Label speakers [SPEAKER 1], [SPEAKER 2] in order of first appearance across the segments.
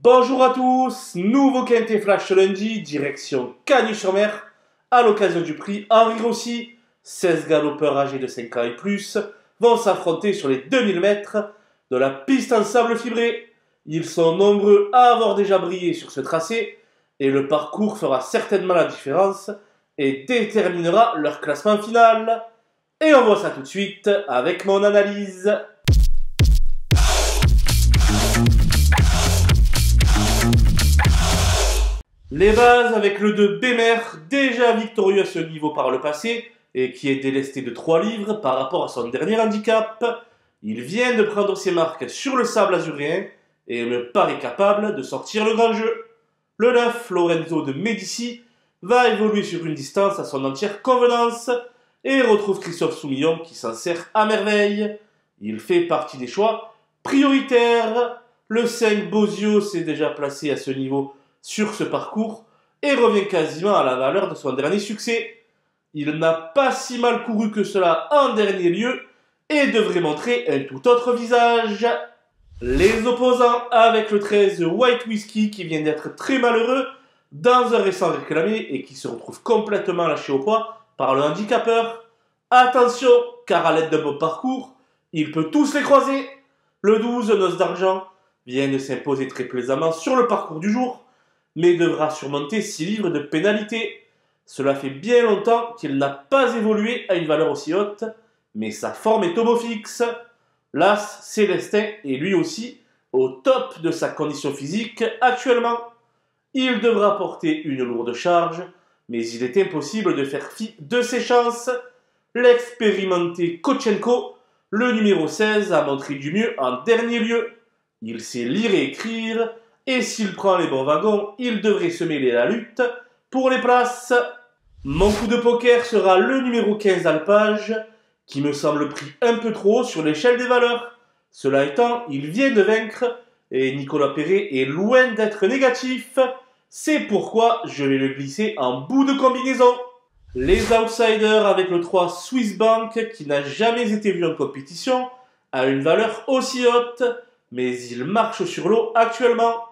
[SPEAKER 1] Bonjour à tous, nouveau Quintet Flash ce lundi, direction Cagnes-sur-Mer, à l'occasion du prix Henri Rossi. 16 galopeurs âgés de 5 ans et plus vont s'affronter sur les 2000 mètres de la piste en sable fibré. Ils sont nombreux à avoir déjà brillé sur ce tracé et le parcours fera certainement la différence et déterminera leur classement final. Et on voit ça tout de suite avec mon analyse. Les bases avec le 2 Bémer, déjà victorieux à ce niveau par le passé et qui est délesté de 3 livres par rapport à son dernier handicap. Il vient de prendre ses marques sur le sable azuréen et me paraît capable de sortir le grand jeu. Le 9, Lorenzo de Medici, va évoluer sur une distance à son entière convenance et retrouve Christophe Soumillon qui s'en sert à merveille. Il fait partie des choix prioritaires. Le 5, Bozio s'est déjà placé à ce niveau sur ce parcours et revient quasiment à la valeur de son dernier succès. Il n'a pas si mal couru que cela en dernier lieu et devrait montrer un tout autre visage. Les opposants avec le 13 White Whisky qui vient d'être très malheureux dans un récent réclamé et qui se retrouve complètement lâché au poids par le handicapeur. Attention, car à l'aide d'un bon parcours, il peut tous les croiser. Le 12 Noce d'Argent vient de s'imposer très plaisamment sur le parcours du jour, mais devra surmonter 6 livres de pénalité. Cela fait bien longtemps qu'il n'a pas évolué à une valeur aussi haute, mais sa forme est homofixe. L'As Célestin est lui aussi au top de sa condition physique actuellement. Il devra porter une lourde charge, mais il est impossible de faire fi de ses chances. L'expérimenté Kochenko, le numéro 16, a montré du mieux en dernier lieu. Il sait lire et écrire, et s'il prend les bons wagons, il devrait se mêler à la lutte pour les places. Mon coup de poker sera le numéro 15 Alpage, qui me semble pris un peu trop haut sur l'échelle des valeurs. Cela étant, il vient de vaincre, et Nicolas Perret est loin d'être négatif. C'est pourquoi je vais le glisser en bout de combinaison. Les outsiders avec le 3 Swiss Bank, qui n'a jamais été vu en compétition, a une valeur aussi haute, mais il marche sur l'eau actuellement.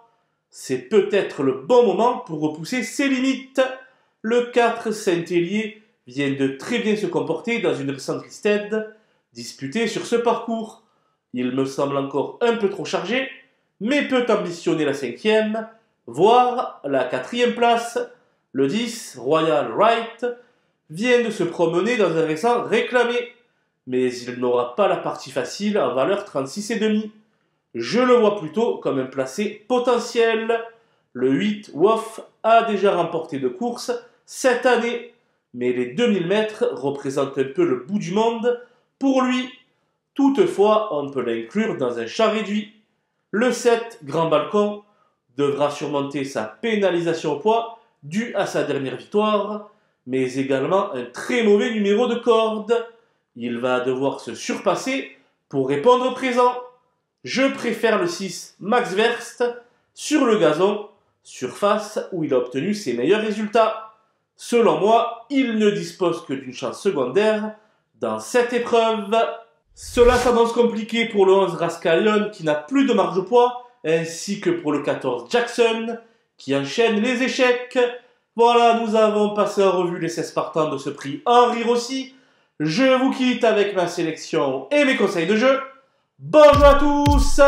[SPEAKER 1] C'est peut-être le bon moment pour repousser ses limites. Le 4 Saint-Hélier vient de très bien se comporter dans une récente listed disputée sur ce parcours. Il me semble encore un peu trop chargé, mais peut ambitionner la 5e, voire la 4e place. Le 10 Royal Right vient de se promener dans un récent réclamé, mais il n'aura pas la partie facile en valeur 36,5. Je le vois plutôt comme un placé potentiel. Le 8, Woff, a déjà remporté de courses cette année, mais les 2000 mètres représentent un peu le bout du monde pour lui. Toutefois, on peut l'inclure dans un champ réduit. Le 7, Grand Balcon, devra surmonter sa pénalisation au poids due à sa dernière victoire, mais également un très mauvais numéro de corde. Il va devoir se surpasser pour répondre présent. Je préfère le 6 Max Verst sur le gazon, surface où il a obtenu ses meilleurs résultats. Selon moi, il ne dispose que d'une chance secondaire dans cette épreuve. Cela s'annonce compliqué pour le 11 Rascalion qui n'a plus de marge au poids, ainsi que pour le 14 Jackson qui enchaîne les échecs. Voilà, nous avons passé en revue les 16 partants de ce prix Henri Rossi. Je vous quitte avec ma sélection et mes conseils de jeu. Bonjour à tous!